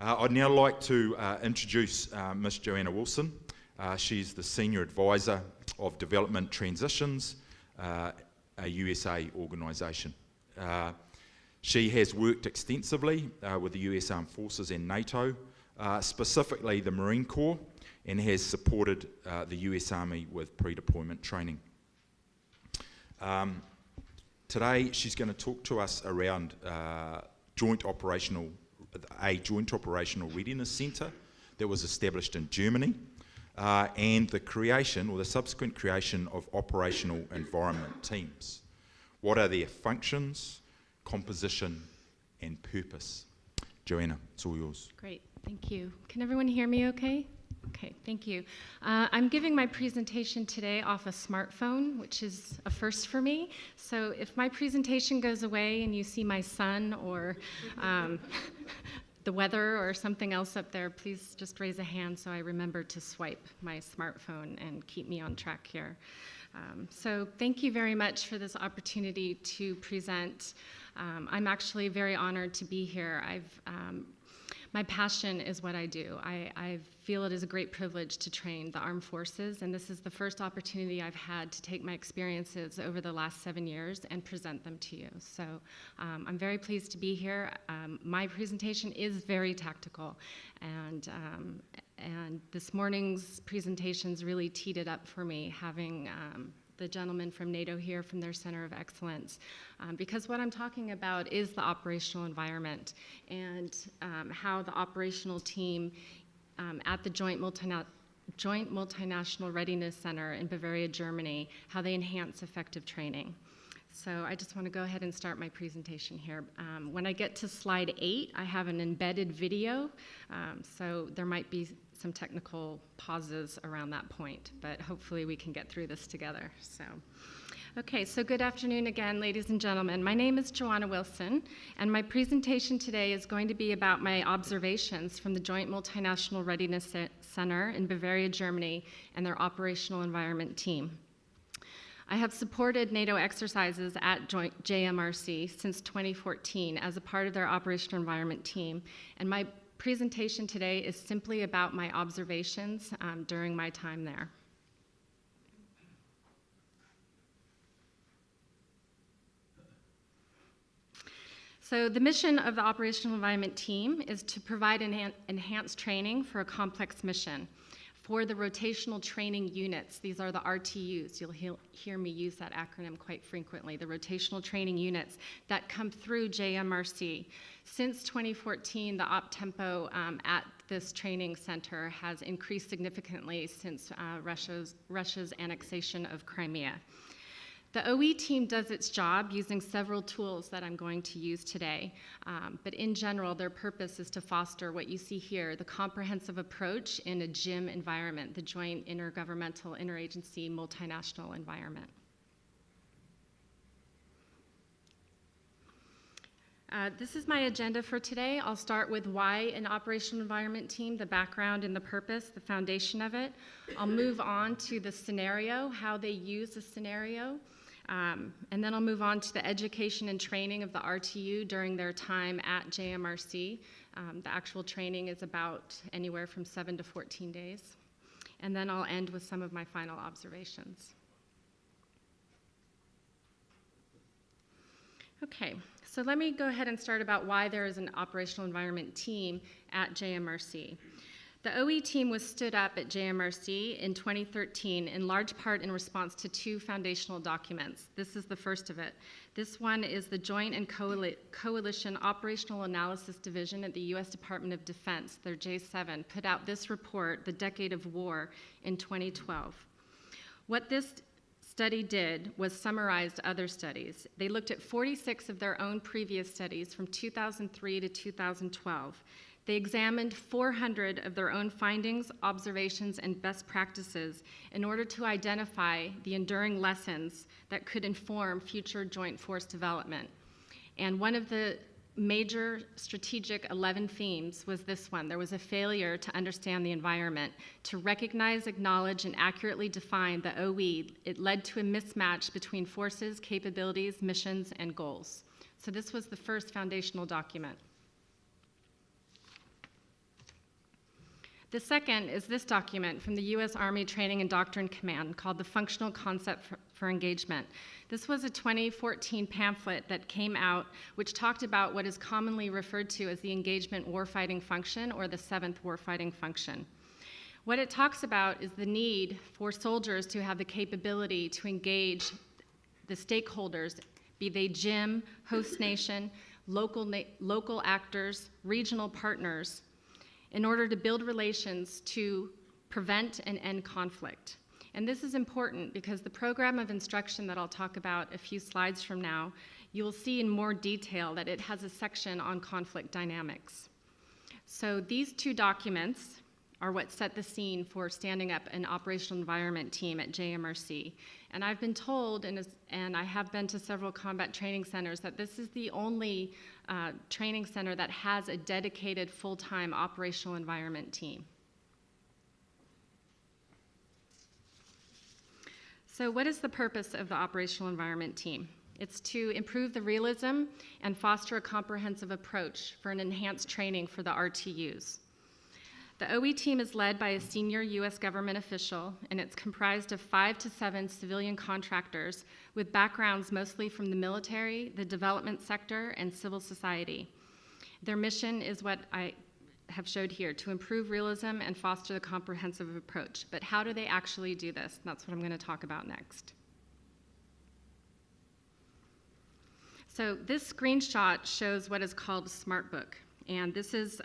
I'd now like to introduce Ms. Johanna Wilson. She's the Senior Advisor of Development Transitions, a USA organisation. She has worked extensively with the US Armed Forces and NATO, specifically the Marine Corps, and has supported the US Army with pre-deployment training. Today she's going to talk to us around a Joint Operational Readiness Center that was established in Germany, and the creation, or the subsequent creation, of operational environment teams. What are their functions, composition, and purpose? Joanna, it's all yours. Great, thank you. Can everyone hear me okay? Okay, thank you. I'm giving my presentation today off a smartphone, which is a first for me. So if my presentation goes away and you see my son or the weather or something else up there, please just raise a hand so I remember to swipe my smartphone and keep me on track here. So thank you very much for this opportunity to present. I'm actually very honored to be here. My passion is what I do. I feel it is a great privilege to train the armed forces, and this is the first opportunity I've had to take my experiences over the last 7 years and present them to you. So I'm very pleased to be here. My presentation is very tactical, and this morning's presentations really teed it up for me, having the gentleman from NATO here from their Center of Excellence, because what I'm talking about is the operational environment and how the operational team at the Joint Multinational Readiness Center in Bavaria, Germany, how they enhance effective training. So I just want to go ahead and start my presentation here. When I get to slide 8, I have an embedded video, so there might be some technical pauses around that point, but hopefully we can get through this together. Okay, so good afternoon again, ladies and gentlemen. My name is Johanna Wilson, and my presentation today is going to be about my observations from the Joint Multinational Readiness Center in Bavaria, Germany, and their operational environment team. I have supported NATO exercises at JMRC since 2014 as a part of their operational environment team, and my presentation today is simply about my observations during my time there. So the mission of the operational environment team is to provide enhanced training for a complex mission. For the rotational training units, these are the RTUs. You'll hear me use that acronym quite frequently, the rotational training units that come through JMRC. Since 2014, the op tempo at this training center has increased significantly since Russia's annexation of Crimea. The OE team does its job using several tools that I'm going to use today, but in general, their purpose is to foster what you see here, the comprehensive approach in a JIIM environment, the Joint Intergovernmental Interagency Multinational Environment. This is my agenda for today. I'll start with why an operational environment team, the background and the purpose, the foundation of it. I'll move on to the scenario, how they use the scenario. And then I'll move on to the education and training of the RTU during their time at JMRC. The actual training is about anywhere from 7 to 14 days. And then I'll end with some of my final observations. Okay, so let me go ahead and start about why there is an operational environment team at JMRC. The OE team was stood up at JMRC in 2013 in large part in response to 2 foundational documents. This is the first of it. This one is the Joint and Coalition Operational Analysis Division at the U.S. Department of Defense, their J7, put out this report, The Decade of War, in 2012. What this study did was summarized other studies. They looked at 46 of their own previous studies from 2003 to 2012. They examined 400 of their own findings, observations, and best practices in order to identify the enduring lessons that could inform future joint force development. And one of the major strategic 11 themes was this one. There was a failure to understand the environment, to recognize, acknowledge, and accurately define the OE. It led to a mismatch between forces, capabilities, missions, and goals. So this was the first foundational document. The second is this document from the U.S. Army Training and Doctrine Command called the Functional Concept for Engagement. This was a 2014 pamphlet that came out which talked about what is commonly referred to as the engagement warfighting function or the 7th warfighting function. What it talks about is the need for soldiers to have the capability to engage the stakeholders, be they JIIM, host nation, local actors, regional partners, in order to build relations to prevent and end conflict. And this is important because the program of instruction that I'll talk about a few slides from now, you will see in more detail that it has a section on conflict dynamics. So these two documents are what set the scene for standing up an operational environment team at JMRC. And I've been told, and I have been to several combat training centers, that this is the only training center that has a dedicated full-time operational environment team. So what is the purpose of the operational environment team? It's to improve the realism and foster a comprehensive approach for an enhanced training for the RTUs. The OE team is led by a senior U.S. government official, and it's comprised of 5 to 7 civilian contractors with backgrounds mostly from the military, the development sector, and civil society. Their mission is what I have showed here, to improve realism and foster the comprehensive approach. But how do they actually do this? That's what I'm going to talk about next. So this screenshot shows what is called a SMART book. And this is,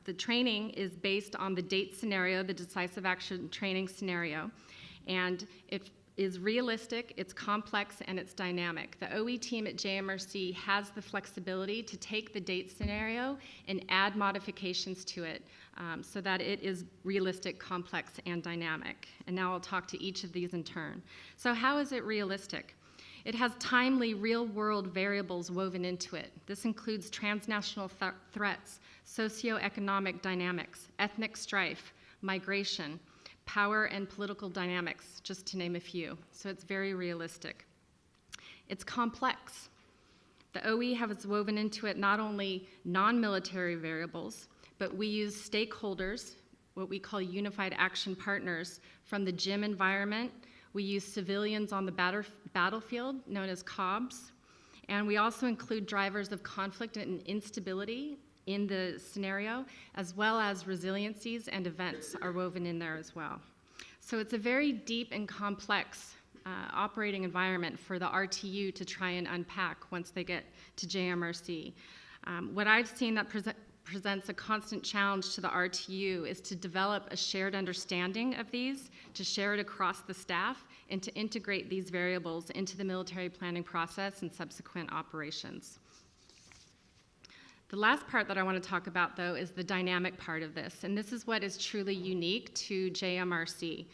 the training is based on the DATE scenario, the decisive action training scenario. And it is realistic, it's complex, and it's dynamic. The OE team at JMRC has the flexibility to take the DATE scenario and add modifications to it so that it is realistic, complex, and dynamic. And now I'll talk to each of these in turn. So how is it realistic? It has timely, real-world variables woven into it. This includes transnational threats, socioeconomic dynamics, ethnic strife, migration, power and political dynamics, just to name a few. So it's very realistic. It's complex. The OE has woven into it not only non-military variables, but we use stakeholders, what we call unified action partners, from the JIIM environment. We use civilians on the battlefield, known as COBs, and we also include drivers of conflict and instability in the scenario, as well as resiliencies and events are woven in there as well. So it's a very deep and complex operating environment for the RTU to try and unpack once they get to JMRC. What I've seen that presents a constant challenge to the RTU is to develop a shared understanding of these, to share it across the staff, and to integrate these variables into the military planning process and subsequent operations. The last part that I want to talk about, though, is the dynamic part of this, and this is what is truly unique to JMRC.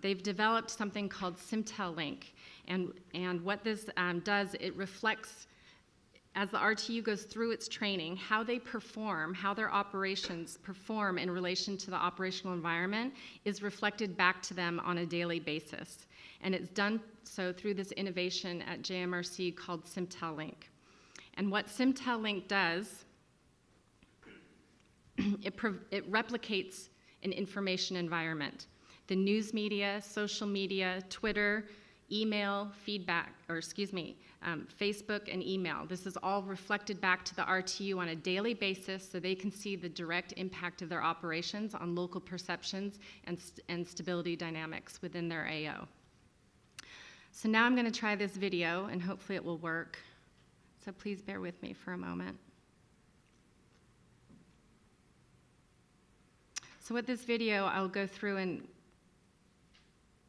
They've developed something called SimTel-Link, and what this does, it reflects, as the RTU goes through its training, how they perform, how their operations perform in relation to the operational environment is reflected back to them on a daily basis. And it's done so through this innovation at JMRC called SimTel-Link. And what SimTel-Link does, it replicates an information environment. The news media, social media, Twitter, email, Facebook and email. This is all reflected back to the RTU on a daily basis so they can see the direct impact of their operations on local perceptions and stability dynamics within their AO. So now I'm going to try this video and hopefully it will work. So please bear with me for a moment. So with this video, I'll go through and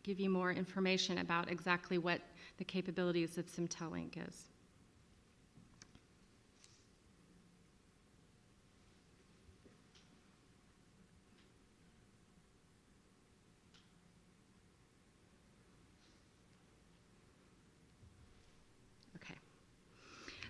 give you more information about exactly what the capabilities of SimTel-Link is. Okay.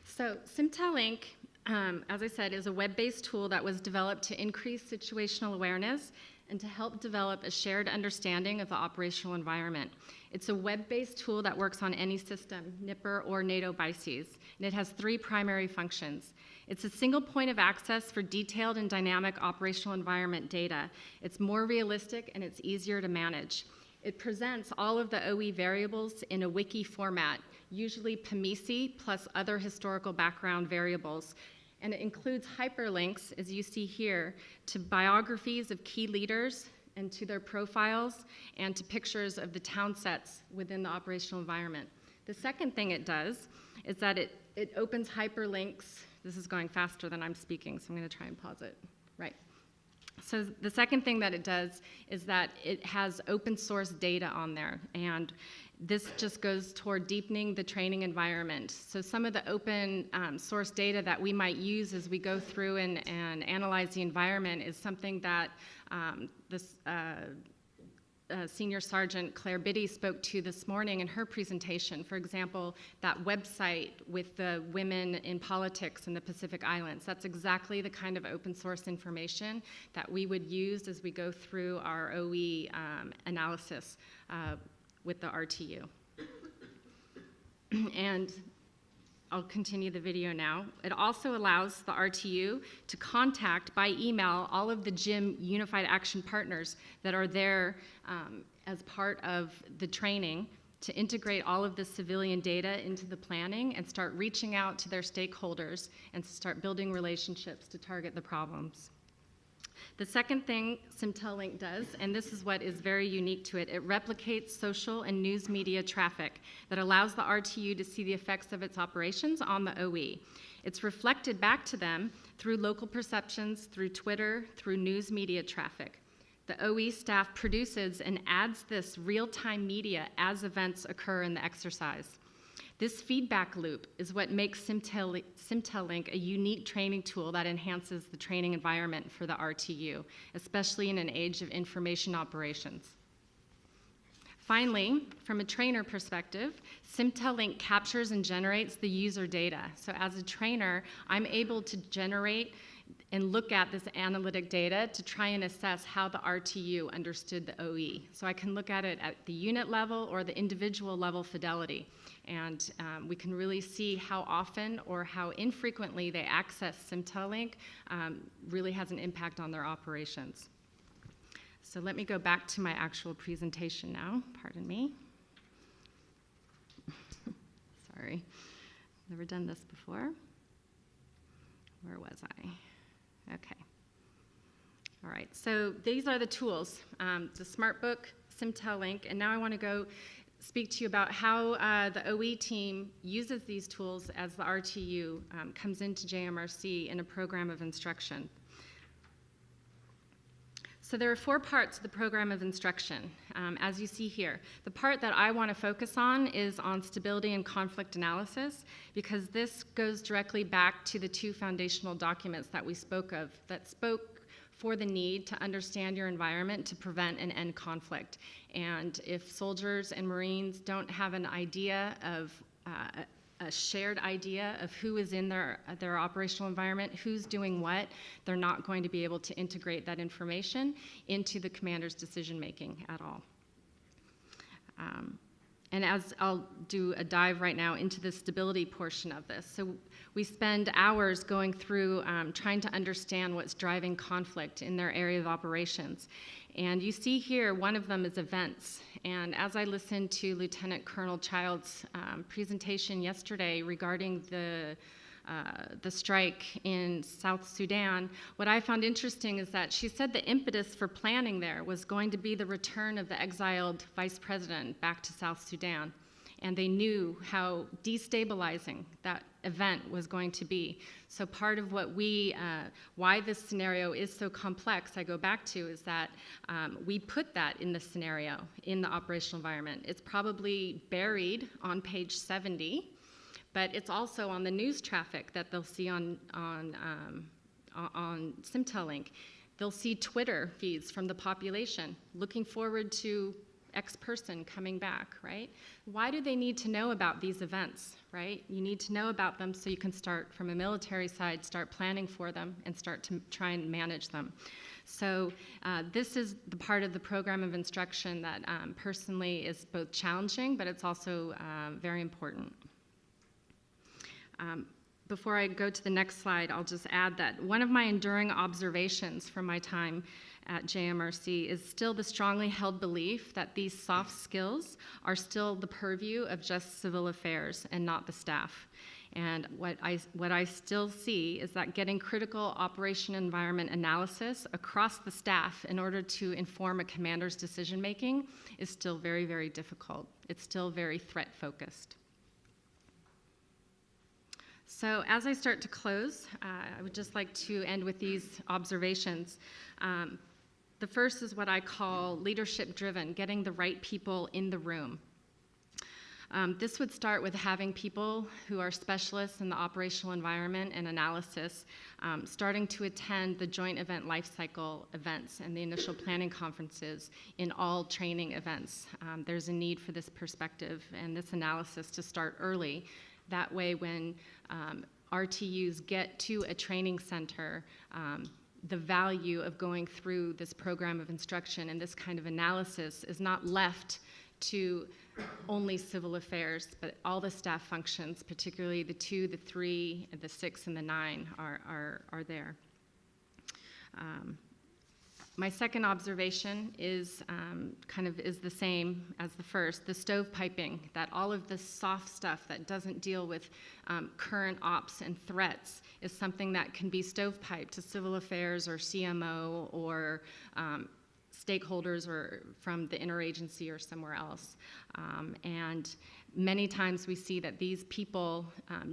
So SimTel-Link, as I said, is a web-based tool that was developed to increase situational awareness and to help develop a shared understanding of the operational environment. It's a web-based tool that works on any system, NIPR or NATO BICES, and it has 3 primary functions. It's a single point of access for detailed and dynamic operational environment data. It's more realistic and it's easier to manage. It presents all of the OE variables in a wiki format, usually PMISI plus other historical background variables. And it includes hyperlinks, as you see here, to biographies of key leaders and to their profiles and to pictures of the town sets within the operational environment. The second thing it does is that it opens hyperlinks. This is going faster than I'm speaking, so I'm going to try and pause it. Right. So the second thing that it does is that it has open source data on there, and this just goes toward deepening the training environment. So some of the open source data that we might use as we go through and analyze the environment is something that Senior Sergeant Claire Biddy spoke to this morning in her presentation. For example, that website with the women in politics in the Pacific Islands. That's exactly the kind of open source information that we would use as we go through our OE analysis with the RTU. And I'll continue the video now. It also allows the RTU to contact by email all of the JIIM Unified Action Partners that are there as part of the training to integrate all of the civilian data into the planning and start reaching out to their stakeholders and to start building relationships to target the problems. The second thing SimTelLink does, and this is what is very unique to it, it replicates social and news media traffic that allows the RTU to see the effects of its operations on the OE. It's reflected back to them through local perceptions, through Twitter, through news media traffic. The OE staff produces and adds this real-time media as events occur in the exercise. This feedback loop is what makes SimTelLink a unique training tool that enhances the training environment for the RTU, especially in an age of information operations. Finally, from a trainer perspective, SimTelLink captures and generates the user data. So as a trainer, I'm able to generate and look at this analytic data to try and assess how the RTU understood the OE. So I can look at it at the unit level or the individual level fidelity. And we can really see how often or how infrequently they access SimTelLink really has an impact on their operations. So let me go back to my actual presentation now. Pardon me. Sorry, never done this before. Where was I? Okay. All right, so these are the tools, the SmartBook, SimTelLink, and now I want to go speak to you about how the OE team uses these tools as the RTU comes into JMRC in a program of instruction. So there are 4 parts of the program of instruction, as you see here. The part that I want to focus on is on stability and conflict analysis, because this goes directly back to the 2 foundational documents that we spoke of, that spoke for the need to understand your environment to prevent and end conflict. And if soldiers and Marines don't have an idea of a shared idea of who is in their operational environment, who's doing what, they're not going to be able to integrate that information into the commander's decision making at all. And as I'll do a dive right now into the stability portion of this. So we spend hours going through trying to understand what's driving conflict in their area of operations. And you see here, one of them is events. And as I listened to Lieutenant Colonel Child's presentation yesterday regarding the strike in South Sudan, what I found interesting is that she said the impetus for planning there was going to be the return of the exiled vice president back to South Sudan. And they knew how destabilizing that event was going to be. So part of what why this scenario is so complex, I go back to, is that we put that in the scenario, in the operational environment. It's probably buried on page 70, but it's also on the news traffic that they'll see on SimTelLink. They'll see Twitter feeds from the population looking forward to X person coming back, right? Why do they need to know about these events, right? You need to know about them so you can start, from a military side, start planning for them and start to try and manage them. So this is the part of the program of instruction that personally is both challenging, but it's also very important. Before I go to the next slide, I'll just add that one of my enduring observations from my time at JMRC is still the strongly held belief that these soft skills are still the purview of just civil affairs and not the staff. And what I still see is that getting critical operation environment analysis across the staff in order to inform a commander's decision making is still very, very difficult. It's still very threat focused. So as I start to close, I would just like to end with these observations. The first is what I call leadership driven, getting the right people in the room. This would start with having people who are specialists in the operational environment and analysis starting to attend the joint event lifecycle events and the initial planning conferences in all training events. There's a need for this perspective and this analysis to start early. That way, when RTUs get to a training center, the value of going through this program of instruction and this kind of analysis is not left to only civil affairs, but all the staff functions, particularly the 2, the 3, the 6, and the 9 are there. My second observation is is the same as the first, the stovepiping, that all of the soft stuff that doesn't deal with current ops and threats is something that can be stovepiped to civil affairs or CMO or stakeholders or from the interagency or somewhere else. And many times we see that these people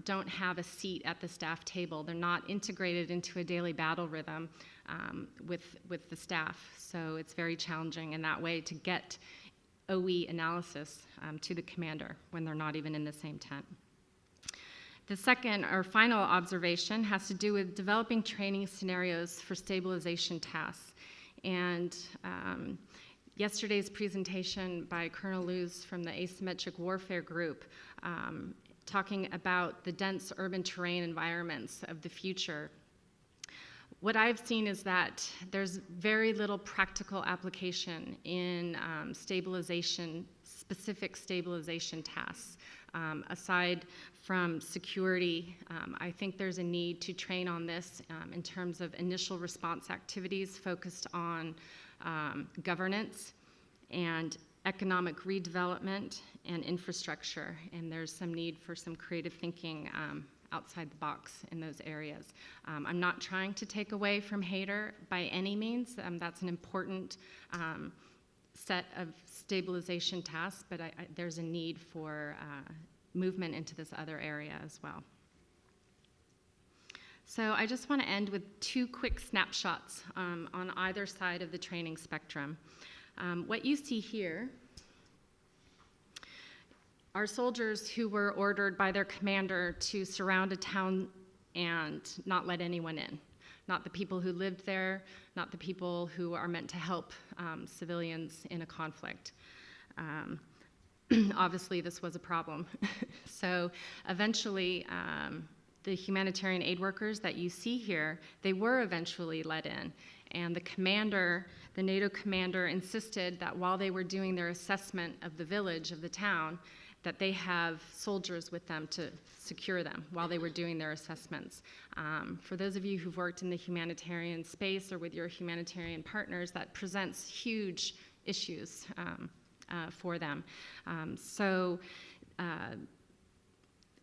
don't have a seat at the staff table. They're not integrated into a daily battle rhythm with the staff. So it's very challenging in that way to get OE analysis to the commander when they're not even in the same tent. The second or final observation has to do with developing training scenarios for stabilization tasks. And yesterday's presentation by Colonel Luz from the Asymmetric Warfare Group talking about the dense urban terrain environments of the future. What I've seen is that there's very little practical application in specific stabilization tasks. Aside from security, I think there's a need to train on this in terms of initial response activities focused on governance and economic redevelopment and infrastructure. And there's some need for some creative thinking outside the box in those areas. I'm not trying to take away from HATER by any means. That's an important set of stabilization tasks, but there's a need for movement into this other area as well. So I just want to end with 2 quick snapshots on either side of the training spectrum. What you see here are soldiers who were ordered by their commander to surround a town and not let anyone in. Not the people who lived there, not the people who are meant to help civilians in a conflict. Obviously, this was a problem. So eventually, the humanitarian aid workers that you see here, they were eventually let in. And the commander, the NATO commander, insisted that while they were doing their assessment of the village, of the town, that they have soldiers with them to secure them while they were doing their assessments. For those of you who've worked in the humanitarian space or with your humanitarian partners, that presents huge issues for them.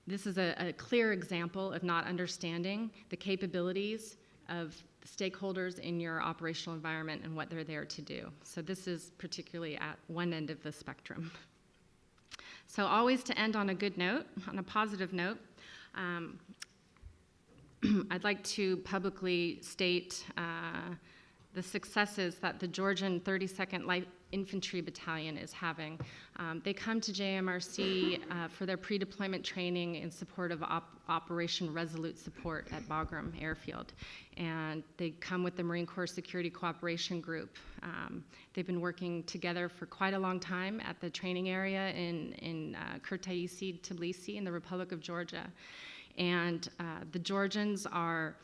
This is a clear example of not understanding the capabilities of stakeholders in your operational environment and what they're there to do. So this is particularly at one end of the spectrum. So always to end on a good note, on a positive note, I'd like to publicly state the successes that the Georgian 32nd Light Infantry Battalion is having. They come to JMRC for their pre-deployment training in support of Operation Resolute Support at Bagram Airfield. And they come with the Marine Corps Security Cooperation Group. They've been working together for quite a long time at the training area in Kırtayisi, Tbilisi in the Republic of Georgia. And the Georgians are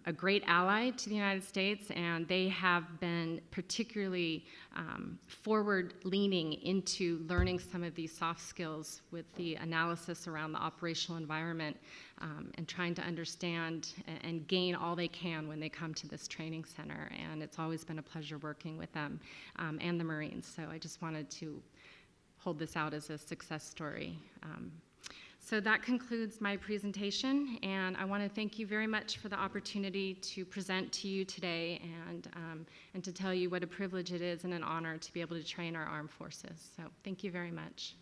a great ally to the United States, and they have been particularly forward-leaning into learning some of these soft skills with the analysis around the operational environment and trying to understand and gain all they can when they come to this training center. And it's always been a pleasure working with them and the Marines. So I just wanted to hold this out as a success story. So that concludes my presentation, and I want to thank you very much for the opportunity to present to you today and to tell you what a privilege it is and an honor to be able to train our armed forces. So thank you very much.